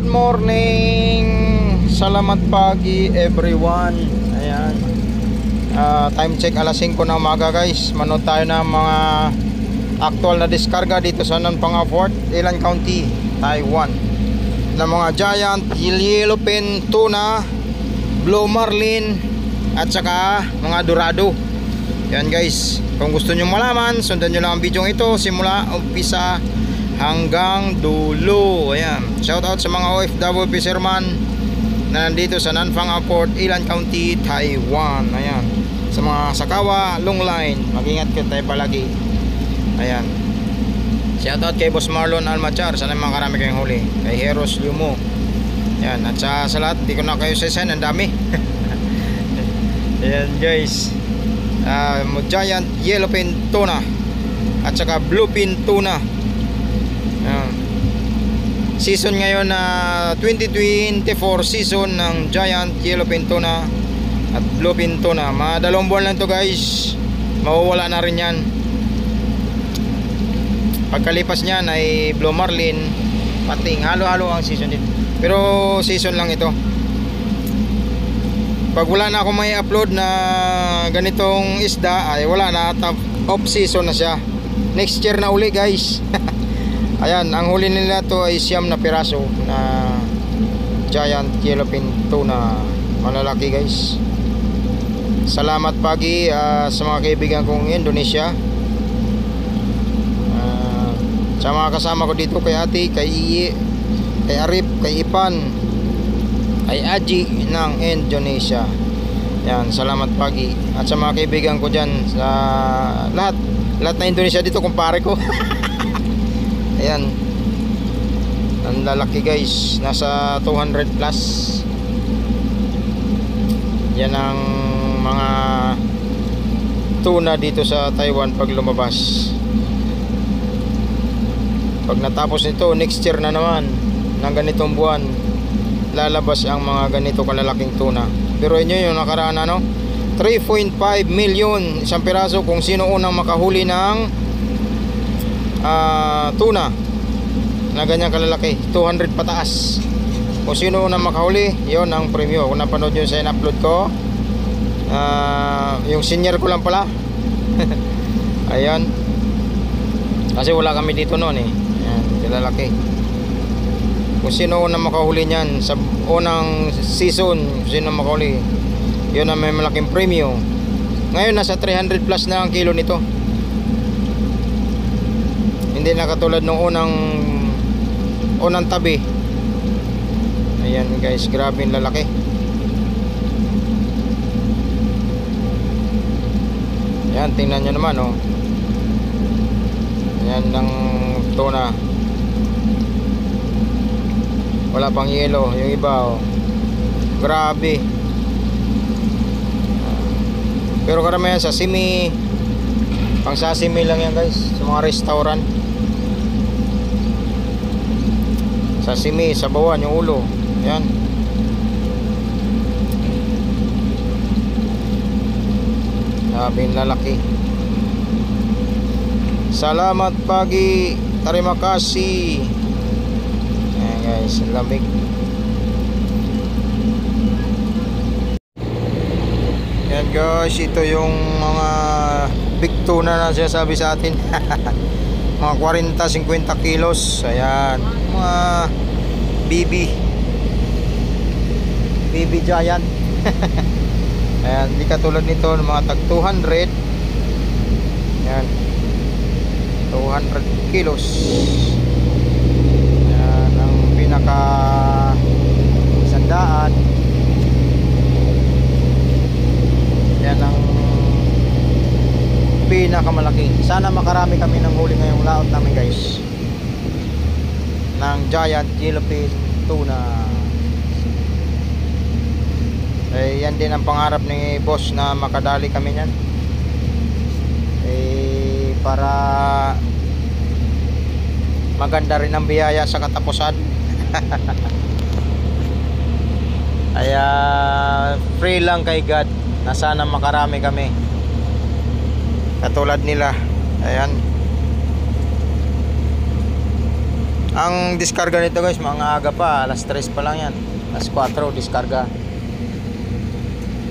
Good morning. Salamat pagi everyone. Ayan. Time check alas 5 na umaga guys. Manood tayo ng mga actual na diskarga dito sa Nanfang Fort, Ilan County, Taiwan. Na mga giant yellowfin tuna, blue marlin at saka mga dorado. Yan guys. Kung gusto nyo malaman, sundan nyo lang ang video ito simula umpisa hanggang dulo. Ayan. Shout out sa mga OFW fisherman na nandito sa Nanfang Fort, Ilan County, Taiwan. Ayan. Sa mga sakawa, long line, mag-ingat kayo tayo palagi. Ayan. Shout out kay Boss Marlon Almachar. Sana makarami kayong huli. Kay Heros Lumo. Ayan. At sa lahat, di ko na kayo sesen. Ang dami. Ayan guys. Giant yellowfin tuna at saka bluefin tuna. Season ngayon na 2024 season ng giant yellowfin tuna at bluefin tuna. Mga 2 buwan lang to guys, mawawala na rin yan. Pagkalipas nyan ay blue marlin, pating, halo-halo ang season dito. Pero season lang ito. Pag wala na ako may upload na ganitong isda, ay wala na, off season na siya. Next year na uli guys. Ayan, ang huli nila to ay 9 na piraso na giant yellowfin tuna, malalaki guys. Salamat pagi sa mga kaibigan kong Indonesia, sa mga kasama ko dito, kay Ate, kay Iye, kay Arif, kay Ipan, kay Aji ng Indonesia. Yan, salamat pagi. At sa mga kaibigan ko dyan sa lahat na Indonesia dito, kumpare ko. Ayan, ang lalaki guys, nasa 200 plus. Yan ang mga tuna dito sa Taiwan pag lumabas. Pag natapos nito, next year na naman ng ganitong buwan, lalabas ang mga ganito kalalaking tuna. Pero inyo yung nakaraan 3.5 million isang piraso. Kung sino unang makahuli ng tuna na ganyan kalalaki, 200 pataas. Kung sino unang makahuli, yon ang premyo. Kung napanood nyo sa in-upload ko, yung senior ko lang pala. Ayan, kasi wala kami dito noon eh. Ayan, kalalaki. Kung sino unang makahuli niyan sa unang season, sino makahuli, yun ang may malaking premyo. Ngayon nasa 300 plus na ang kilo nito. Hindi na katulad nung unang tabi. Ayan guys, grabe yung lalaki. Ayan, tingnan nyo naman oh. Ayan ang tuna. Wala pang yelo, yung iba oh. Grabe. Pero karamihan sashimi, pang sashimi lang yan guys, sa mga restaurant. Sashimi, sabawan, yung ulo. Yan. Sabing lalaki. Salamat pagi, terima kasih. Guys, lamig. Yan guys, ito yung mga big tuna na sinasabi sa atin. Mga 40-50 kilos. Ayan, mga BB giant. Ayan, di katulad nito ng mga tag 200. Ayan, 200 kilos. Pinaka 100. Yan ang pinakamalaki. Sana makarami kami ng huli ngayong laot namin guys, ng giant yellowfin tuna. Yan din ang pangarap ni boss, na makadali kami niyan. Para maganda rin ang biyaya sa katapusan. Kaya free lang kay God na sana makarami kami katulad nila. Ayan, Ang diskarga nito guys, mga aga pa, alas 3 pa lang yan. Alas 4 diskarga.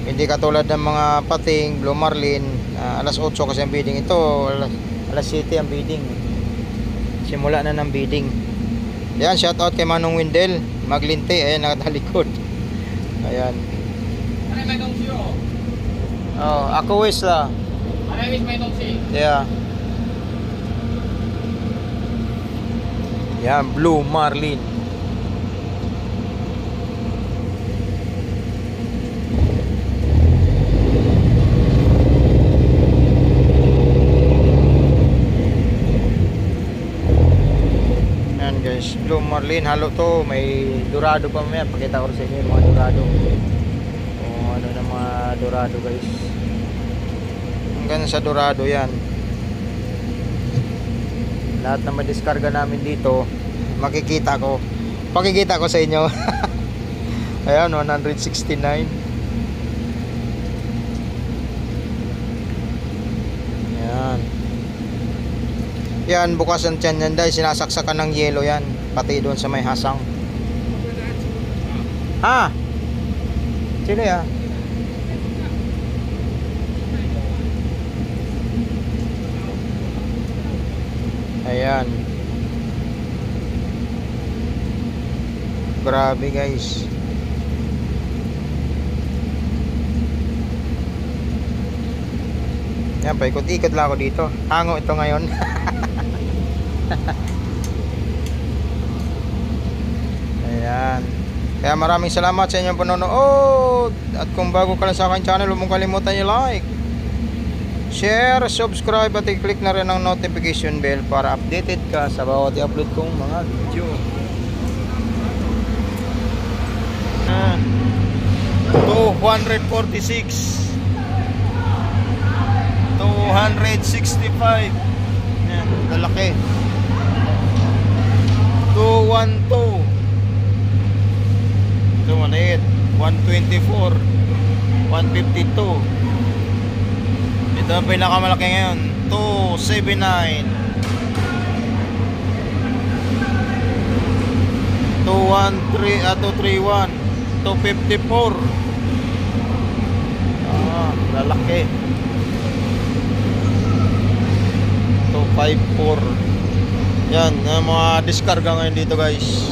Hindi katulad ng mga pating, Blue Marlin, alas 8 kasi ang bidding. Ito, alas 7 ang bidding. Simula na ng bidding. Ayan, shout out kay Manong Windel Maglinte, ayan, nakatalikod. Ayan. Ano may nung siyo? Oh, ako wis la. Ano may nung siyo? Yeah. Yan, Blue Marlin. Yan guys, Blue Marlin. Halo to, may Dorado pa mamaya. Pakita ko sa inyo yung mga Dorado. O ano na mga Dorado guys. Hanggang sa Dorado yan. Lahat na madiskarga namin dito, makikita ko, pakikita ko sa inyo. Ayan, 169. Ayan. Yan, bukas ang tiyan yan dahil sinasaksakan ng yelo yan, pati doon sa may hasang. Ha? Sino ya? Ayan. Grabe guys. Yan, paikot-ikot lang ako dito. Hango ito ngayon. Ayan. Kaya maraming salamat sa inyong panonood. At kung bago ka lang sa aking channel, huwag mong kalimutan i-like, share, subscribe at i-click na rin ang notification bell para updated ka sa bawat i-upload kong mga video. 246, 265. Yan, lalaki. 212, 218, 124, 152. Ito ang pinakamalaki ngayon, 279, 231, 254. Lalaki. 254. Yan, mga diskarga ngayon dito guys.